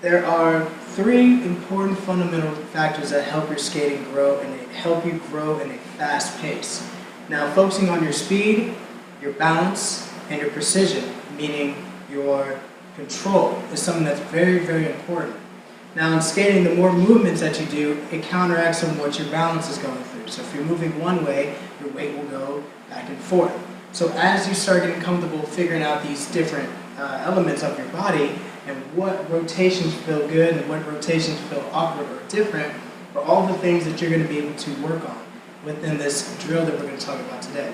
there are three important fundamental factors that help your skating grow and they help you grow in a fast pace. Now, focusing on your speed, your balance, and your precision, meaning your control, is something that's very, very important. Now, in skating, the more movements that you do, it counteracts on what your balance is going through. So if you're moving one way, your weight will go back and forth. So as you start getting comfortable figuring out these different elements of your body and what rotations feel good and what rotations feel awkward or different are all the things that you're going to be able to work on within this drill that we're going to talk about today.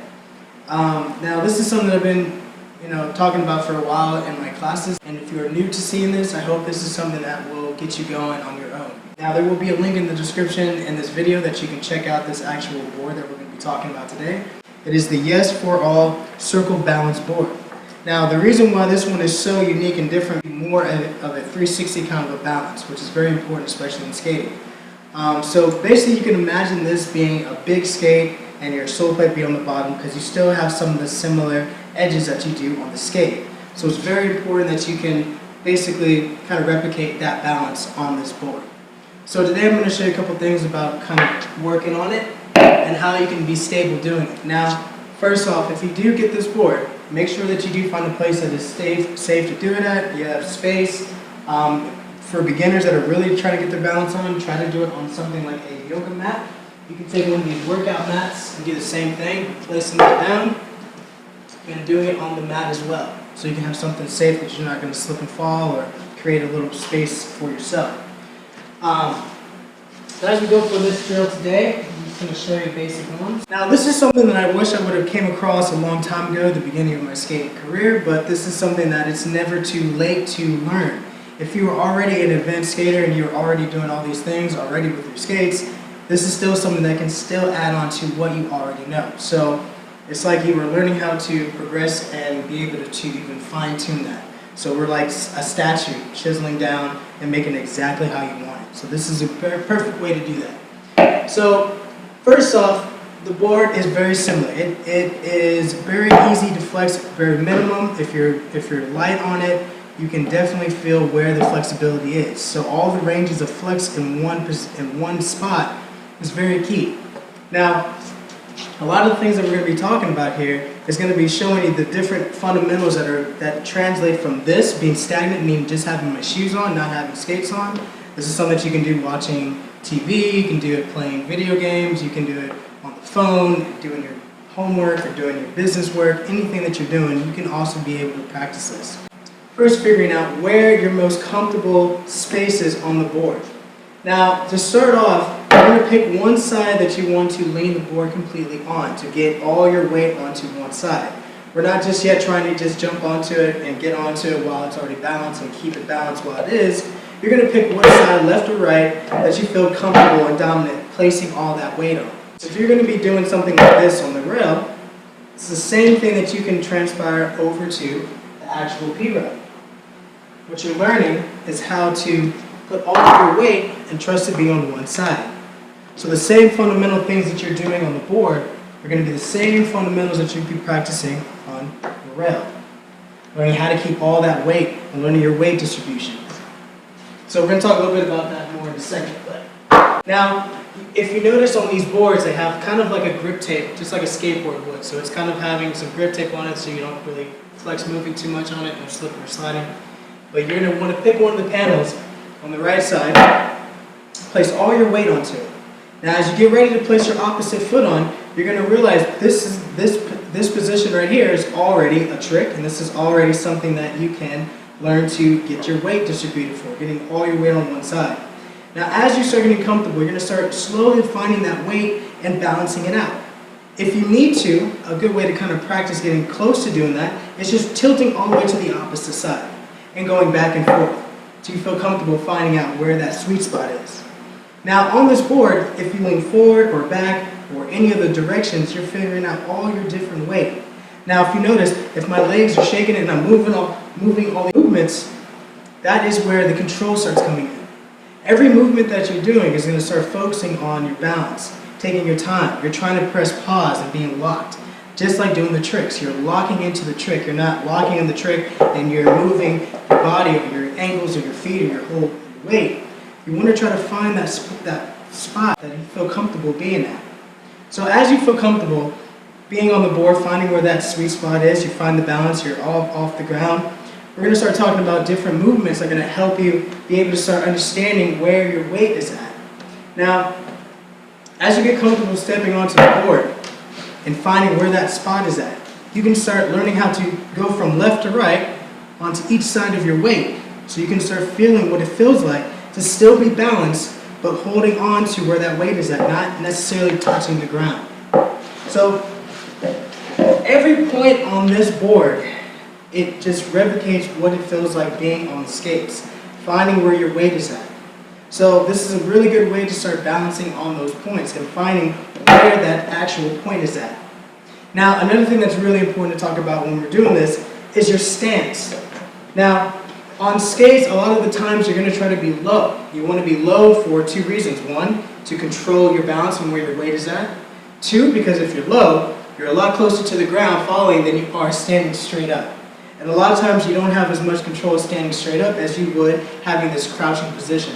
Now, this is something I've been talking about for a while in my classes, and if you're new to seeing this, I hope this is something that will get you going on your own. Now, there will be a link in the description in this video that you can check out this actual board that we're going to be talking about today. It is the Yes for All Circle Balance Board. Now, the reason why this one is so unique and different, more of a 360 kind of a balance, which is very important, especially in skating. So basically, you can imagine this being a big skate and your sole plate be on the bottom because you still have some of the similar edges that you do on the skate. So it's very important that you can basically kind of replicate that balance on this board. So today I'm going to show you a couple things about kind of working on it and how you can be stable doing it. Now, first off, if you do get this board, make sure that you do find a place that is safe to do it at. You have space. For beginners that are really trying to get their balance on, try to do it on something like a yoga mat. You can take one of these workout mats and do the same thing, placing it down and doing it on the mat as well. So you can have something safe that you're not going to slip and fall or create a little space for yourself. As we go for this drill today, I'm just going to show you basic ones. Now, this is something that I wish I would have came across a long time ago at the beginning of my skating career, but this is something that it's never too late to learn. If you are already an advanced skater and you're already doing all these things already with your skates, this is still something that can still add on to what you already know. So it's like you were learning how to progress and be able to even fine-tune that. So we're like a statue, chiseling down and making it exactly how you want it. So this is a very perfect way to do that. So first off, the board is very similar. It is very easy to flex, very minimum. If you're light on it, you can definitely feel where the flexibility is. So all the ranges of flex in one spot is very key. Now, a lot of the things that we're going to be talking about here is going to be showing you the different fundamentals that translate from this being stagnant, meaning just having my shoes on, not having skates on. This is something that you can do watching TV, you can do it playing video games, you can do it on the phone, doing your homework or doing your business work, anything that you're doing, you can also be able to practice this. First, figuring out where your most comfortable space is on the board. Now, to start off, you're going to pick one side that you want to lean the board completely on to get all your weight onto one side. We're not just yet trying to just jump onto it and get onto it while it's already balanced and keep it balanced while it is. You're going to pick one side, left or right, that you feel comfortable and dominant, placing all that weight on. So if you're going to be doing something like this on the rail, it's the same thing that you can transpire over to the actual P-rail. What you're learning is how to put all of your weight and trust it be on one side. So the same fundamental things that you're doing on the board are going to be the same fundamentals that you'll be practicing on the rail. Learning how to keep all that weight and learning your weight distribution. So we're going to talk a little bit about that more in a second. But now, if you notice on these boards, they have kind of like a grip tape, just like a skateboard would. So it's kind of having some grip tape on it so you don't really flex moving too much on it or slipping or sliding. But you're going to want to pick one of the panels on the right side, place all your weight onto it. Now as you get ready to place your opposite foot on, you're going to realize this position right here is already a trick, and this is already something that you can learn to get your weight distributed for, getting all your weight on one side. Now as you start getting comfortable, you're going to start slowly finding that weight and balancing it out. If you need to, a good way to kind of practice getting close to doing that is just tilting all the way to the opposite side and going back and forth so you feel comfortable finding out where that sweet spot is. Now on this board, if you lean forward or back or any of the directions, you're figuring out all your different weight. Now if you notice, if my legs are shaking and I'm moving all the movements, that is where the control starts coming in. Every movement that you're doing is going to start focusing on your balance, taking your time. You're trying to press pause and being locked. Just like doing the tricks, you're locking into the trick. You're not locking in the trick and you're moving your body or your ankles or your feet or your whole weight, you want to try to find that spot that you feel comfortable being at. So as you feel comfortable being on the board, finding where that sweet spot is, you find the balance, you're all off the ground, we're going to start talking about different movements that are going to help you be able to start understanding where your weight is at. Now, as you get comfortable stepping onto the board and finding where that spot is at, you can start learning how to go from left to right onto each side of your weight. So you can start feeling what it feels like to still be balanced, but holding on to where that weight is at, not necessarily touching the ground. So every point on this board, it just replicates what it feels like being on the skates, finding where your weight is at. So this is a really good way to start balancing on those points and finding where that actual point is at. Now, another thing that's really important to talk about when we're doing this is your stance. Now, on skates, a lot of the times you're going to try to be low. You want to be low for two reasons. One, to control your balance and where your weight is at. Two, because if you're low, you're a lot closer to the ground falling than you are standing straight up. And a lot of times you don't have as much control standing straight up as you would having this crouching position.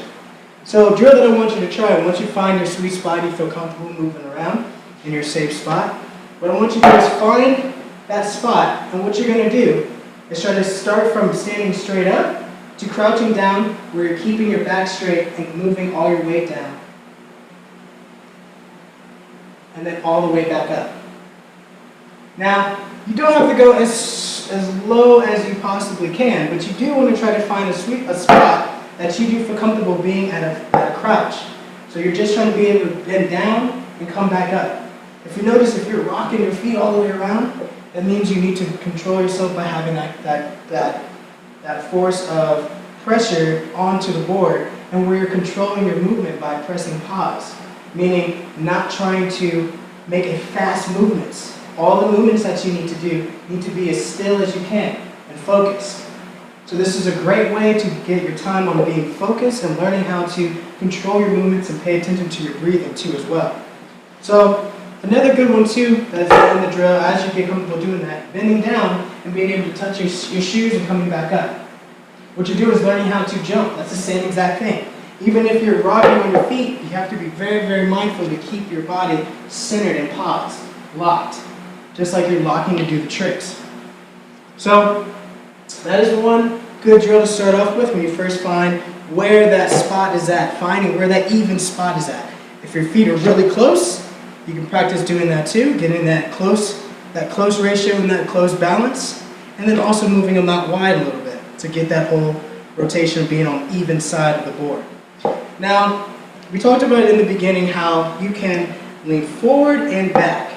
So a drill that I want you to try, once you find your sweet spot, you feel comfortable moving around in your safe spot, what I want you to do is find that spot, and what you're going to do is try to start from standing straight up to crouching down where you're keeping your back straight and moving all your weight down. And then all the way back up. Now, you don't have to go as low as you possibly can, but you do want to try to find a spot that you do feel comfortable being at a crouch. So you're just trying to be able to bend down and come back up. If you notice, if you're rocking your feet all the way around, that means you need to control yourself by having that force of pressure onto the board, and where you're controlling your movement by pressing pause, meaning not trying to make a fast movements. All the movements that you need to do need to be as still as you can and focused. So this is a great way to get your time on being focused and learning how to control your movements and pay attention to your breathing too as well. So another good one too that's in the drill, as you get comfortable doing that, bending down and being able to touch your shoes and coming back up. What you do is learning how to jump. That's the same exact thing. Even if you're rocking on your feet, you have to be very, very mindful to keep your body centered and paused, locked, just like you're locking to do the tricks. So that is one good drill to start off with when you first find where that spot is at, finding where that even spot is at. If your feet are really close, you can practice doing that too, getting that close ratio and that close balance, and then also moving them out wide a little bit to get that whole rotation of being on even side of the board. Now, we talked about in the beginning how you can lean forward and back.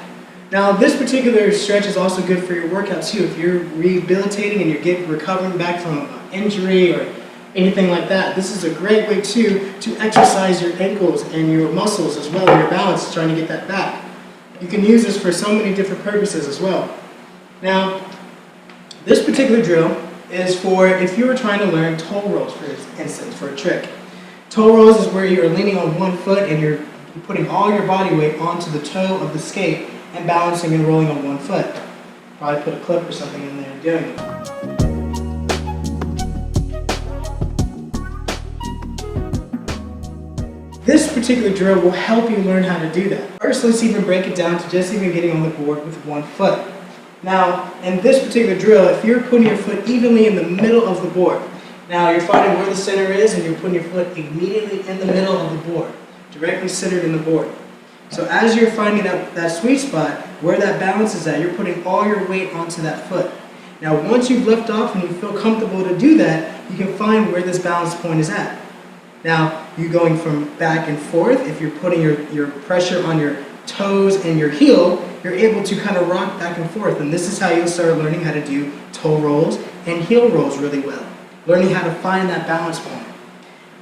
Now, this particular stretch is also good for your workout too. If you're rehabilitating and you're recovering back from an injury or anything like that, this is a great way too to exercise your ankles and your muscles as well, and your balance, trying to get that back. You can use this for so many different purposes as well. Now, this particular drill is for if you were trying to learn toe rolls, for instance, for a trick. Toe rolls is where you're leaning on one foot and you're putting all your body weight onto the toe of the skate and balancing and rolling on one foot. Probably put a clip or something in there and doing it. This particular drill will help you learn how to do that. First, let's even break it down to just even getting on the board with one foot. Now, in this particular drill, if you're putting your foot evenly in the middle of the board, now you're finding where the center is and you're putting your foot immediately in the middle of the board, directly centered in the board. So as you're finding that sweet spot, where that balance is at, you're putting all your weight onto that foot. Now once you've left off and you feel comfortable to do that, you can find where this balance point is at. Now, you're going from back and forth. If you're putting your pressure on your toes and your heel, you're able to kind of rock back and forth. And this is how you'll start learning how to do toe rolls and heel rolls really well. Learning how to find that balance point.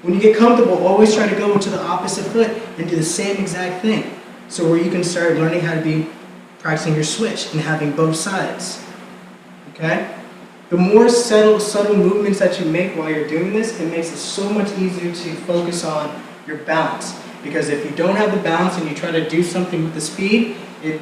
When you get comfortable, always try to go into the opposite foot and do the same exact thing. So where you can start learning how to be practicing your switch and having both sides. Okay? The more subtle movements that you make while you're doing this, it makes it so much easier to focus on your balance. Because if you don't have the balance and you try to do something with the speed, it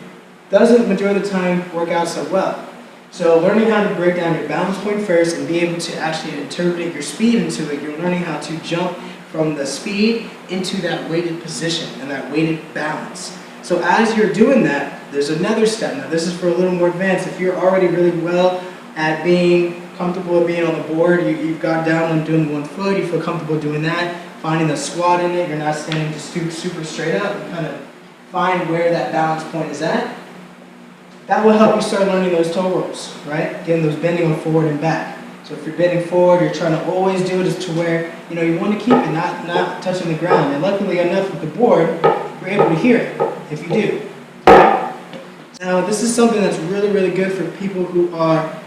doesn't, majority of the time, work out so well. So learning how to break down your balance point first and be able to actually interpret your speed into it, you're learning how to jump from the speed into that weighted position and that weighted balance. So as you're doing that, there's another step. Now this is for a little more advanced. If you're already really well at being comfortable with being on the board, you've got down on doing 1 foot, you feel comfortable doing that, finding the squat in it, you're not standing just super straight up, you kind of find where that balance point is at. That will help you start learning those toe rolls, right? Getting those bending on forward and back. So if you're bending forward, you're trying to always do it as to where, you want to keep it not touching the ground. And luckily enough with the board, you're able to hear it if you do. Now this is something that's really good for people who are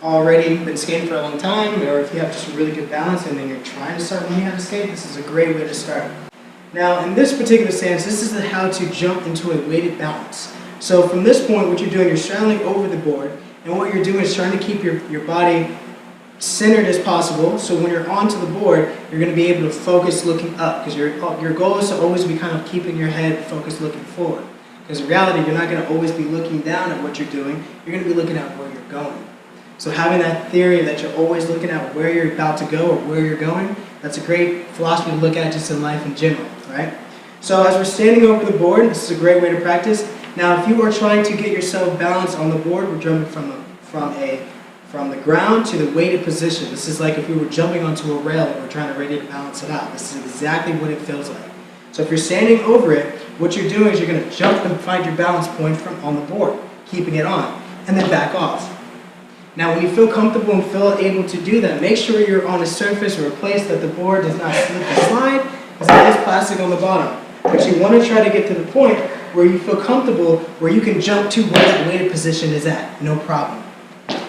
already been skating for a long time, or if you have just a really good balance and then you're trying to start learning how to skate, this is a great way to start. Now in this particular stance, this is how to jump into a weighted balance. So from this point, what you're doing, you're straddling over the board, and what you're doing is trying to keep your body centered as possible, so when you're onto the board, you're going to be able to focus looking up, because your goal is to always be kind of keeping your head focused looking forward. Because in reality, you're not going to always be looking down at what you're doing, you're going to be looking at where you're going. So having that theory that you're always looking at where you're about to go or where you're going, that's a great philosophy to look at just in life in general, right? So as we're standing over the board, this is a great way to practice. Now if you are trying to get yourself balanced on the board, we're jumping from the ground to the weighted position. This is like if we were jumping onto a rail and we're trying to ready to balance it out. This is exactly what it feels like. So if you're standing over it, what you're doing is you're going to jump and find your balance point from on the board, keeping it on, and then back off. Now when you feel comfortable and feel able to do that, make sure you're on a surface or a place that the board does not slip and slide, because there is plastic on the bottom. But you want to try to get to the point where you feel comfortable, where you can jump to where that weighted position is at, no problem,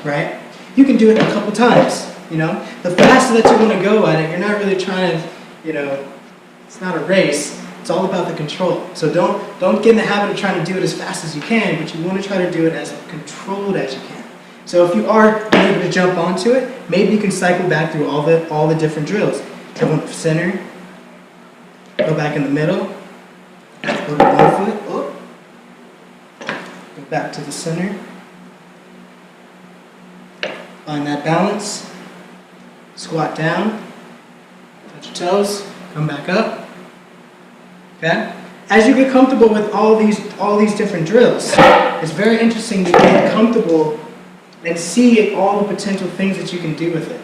right? You can do it a couple times, The faster that you want to go at it, you're not really trying to, it's not a race, it's all about the control. So don't get in the habit of trying to do it as fast as you can, but you want to try to do it as controlled as you can. So if you are able to jump onto it, maybe you can cycle back through all the different drills. Go in the center, go back in the middle, go to 1 foot, go back to the center, find that balance, squat down, touch your toes, come back up, okay? As you get comfortable with all these different drills, it's very interesting to get comfortable and see all the potential things that you can do with it.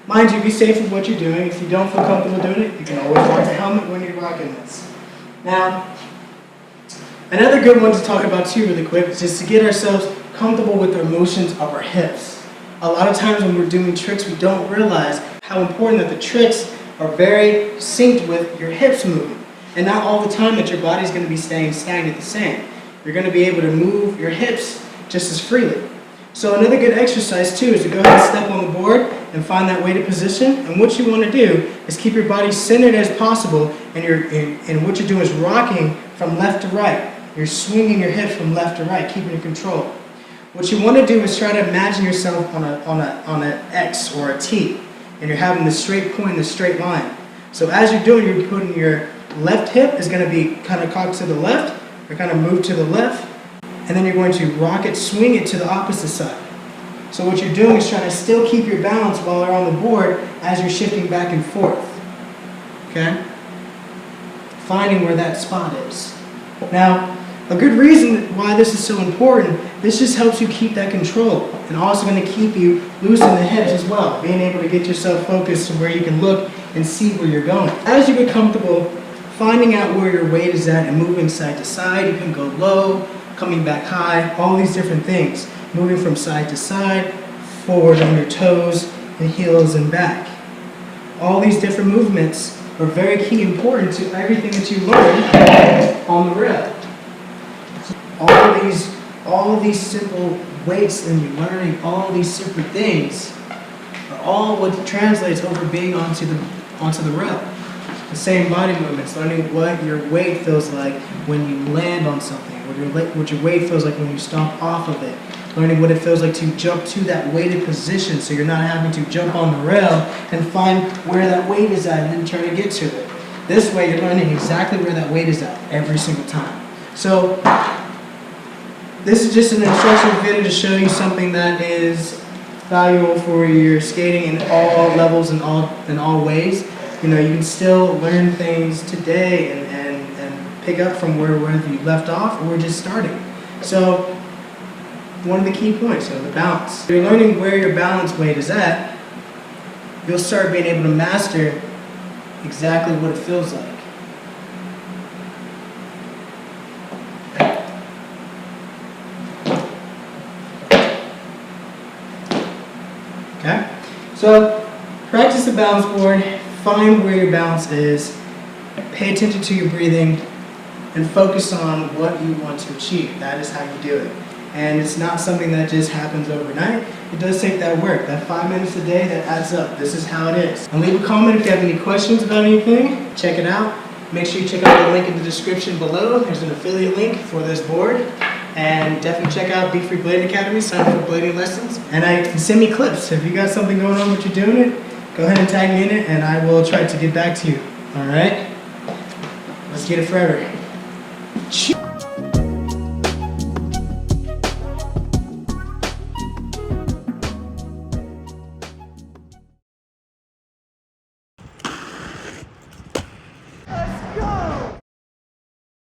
Mind you, be safe with what you're doing. If you don't feel comfortable doing it, you can always rock the helmet when you're rocking this. Now, another good one to talk about too really quick is just to get ourselves comfortable with the motions of our hips. A lot of times when we're doing tricks, we don't realize how important that the tricks are very synced with your hips moving. And not all the time that your body's going to be staying stagnant the same. You're going to be able to move your hips just as freely. So another good exercise too is to go ahead and step on the board and find that weighted position. And what you want to do is keep your body centered as possible, and what you're doing is rocking from left to right. You're swinging your hips from left to right, keeping it control. What you want to do is try to imagine yourself on an X or a T, and you're having the straight point, the straight line. So as you're doing, you're putting your left hip is going to be kind of cocked to the left, or kind of move to the left, and then you're going to rock it, swing it to the opposite side. So what you're doing is trying to still keep your balance while you're on the board as you're shifting back and forth. Okay? Finding where that spot is. Now, a good reason why this is so important, this just helps you keep that control, and also going to keep you loose in the hips as well, being able to get yourself focused to where you can look and see where you're going. As you get comfortable finding out where your weight is at and moving side to side, you can go low, coming back high, all these different things. Moving from side to side, forward on your toes, and heels and back. All these different movements are very key and important to everything that you learn on the rail. All of these simple weights and you're learning all these simple things are all what translates over being onto the rail. The same body movements, learning what your weight feels like when you land on something, what your weight feels like when you stomp off of it, learning what it feels like to jump to that weighted position so you're not having to jump on the rail and find where that weight is at and then try to get to it. This way you're learning exactly where that weight is at every single time. So this is just an instructional video to show you something that is valuable for your skating in all levels and all ways. You know, you can still learn things today and pick up from wherever you left off or just starting. So one of the key points, the balance. If you're learning where your balance weight is at, you'll start being able to master exactly what it feels like. Okay? So practice the balance board, find where your balance is, pay attention to your breathing, and focus on what you want to achieve. That is how you do it. And it's not something that just happens overnight. It does take that work. That 5 minutes a day, that adds up. This is how it is. And leave a comment if you have any questions about anything. Check it out. Make sure you check out the link in the description below. There's an affiliate link for this board. And definitely check out Be Free Blading Academy. Sign up for blading lessons. And send me clips. If you got something going on with you doing it, go ahead and tag me in it, and I will try to get back to you. All right? Let's get it forever.